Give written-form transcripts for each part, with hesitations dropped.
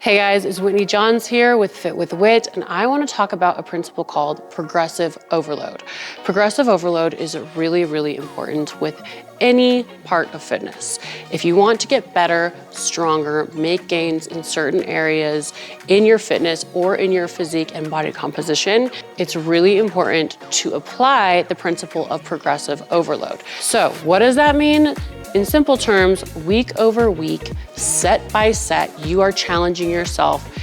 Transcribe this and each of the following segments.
Hey guys, it's Whitney Johns here with Fit with Whit, and I want to talk about a principle called progressive overload. Progressive overload is really, really important with any part of fitness. If you want to get better, stronger, make gains in certain areas in your fitness or in your physique and body composition, it's really important to apply the principle of progressive overload. So what does that mean? In simple terms, week over week, set by set, you are challenging yourself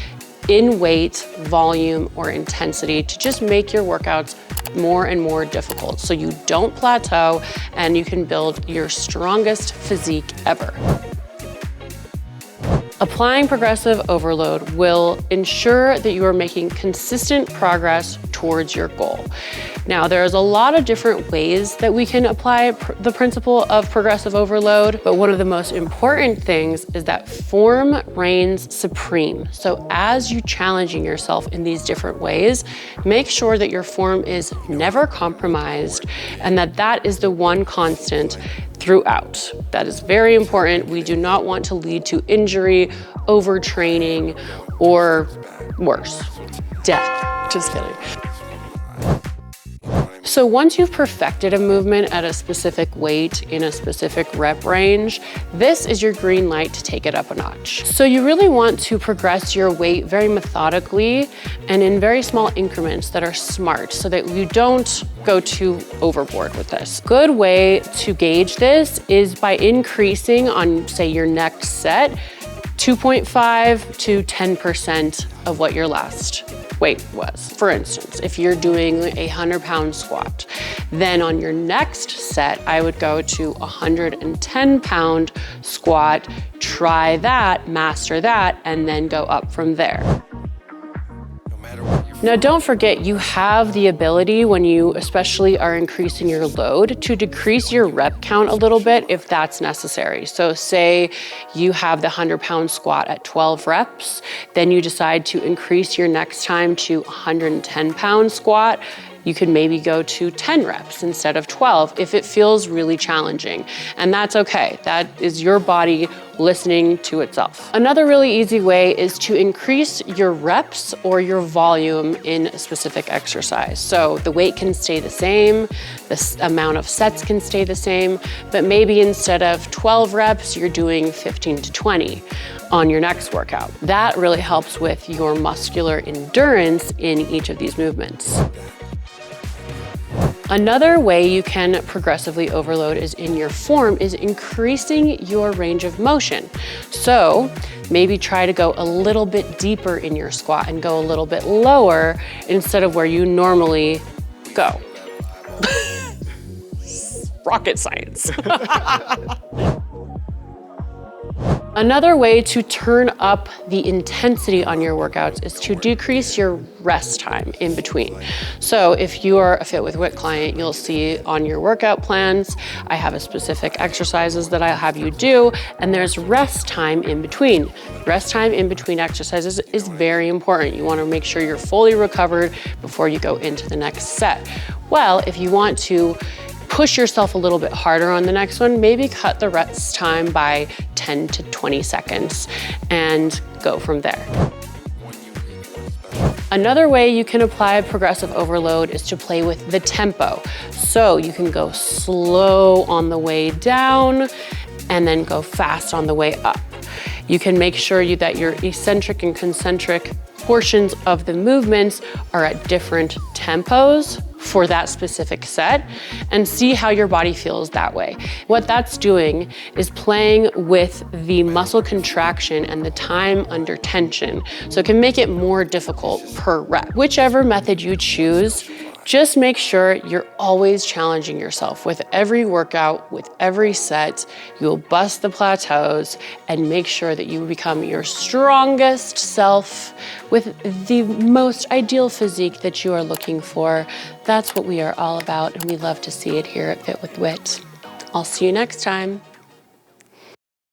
in weight, volume, or intensity to just make your workouts more and more difficult so you don't plateau and you can build your strongest physique ever. Applying progressive overload will ensure that you are making consistent progress towards your goal. Now, there's a lot of different ways that we can apply the principle of progressive overload, but one of the most important things is that form reigns supreme. So as you're challenging yourself in these different ways, make sure that your form is never compromised and that is the one constant throughout. That is very important. We do not want to lead to injury, overtraining, or worse, death. Just kidding. So once you've perfected a movement at a specific weight in a specific rep range, this is your green light to take it up a notch. So you really want to progress your weight very methodically and in very small increments that are smart so that you don't go too overboard with this. Good way to gauge this is by increasing on, say, your next set, 2.5 to 10% of what your last weight was. For instance, if you're doing a 100-pound squat, then on your next set, I would go to a 110-pound squat, try that, master that, and then go up from there. Now, don't forget, you have the ability when you especially are increasing your load to decrease your rep count a little bit if that's necessary. So say you have the 100-pound squat at 12 reps, then you decide to increase your next time to 110-pound squat. You could maybe go to 10 reps instead of 12 if it feels really challenging. And that's okay. That is your body listening to itself. Another really easy way is to increase your reps or your volume in a specific exercise. So the weight can stay the same, the amount of sets can stay the same, but maybe instead of 12 reps, you're doing 15 to 20 on your next workout. That really helps with your muscular endurance in each of these movements. Another way you can progressively overload is in your form is increasing your range of motion. So maybe try to go a little bit deeper in your squat and go a little bit lower instead of where you normally go. Rocket science. Another way to turn up the intensity on your workouts is to decrease your rest time in between. So if you are a Fit with Whit client, you'll see on your workout plans, I have a specific exercises that I'll have you do, and there's rest time in between. Rest time in between exercises is very important. You want to make sure you're fully recovered before you go into the next set. Well, if you want to push yourself a little bit harder on the next one, maybe cut the rest time by 10 to 20 seconds and go from there. Another way you can apply progressive overload is to play with the tempo. So you can go slow on the way down and then go fast on the way up. You can make sure that your eccentric and concentric portions of the movements are at different tempos for that specific set and see how your body feels that way. What that's doing is playing with the muscle contraction and the time under tension, so it can make it more difficult per rep. Whichever method you choose, just make sure you're always challenging yourself. With every workout, with every set, you'll bust the plateaus and make sure that you become your strongest self with the most ideal physique that you are looking for. That's what we are all about, and we love to see it here at Fit with Whit. I'll see you next time.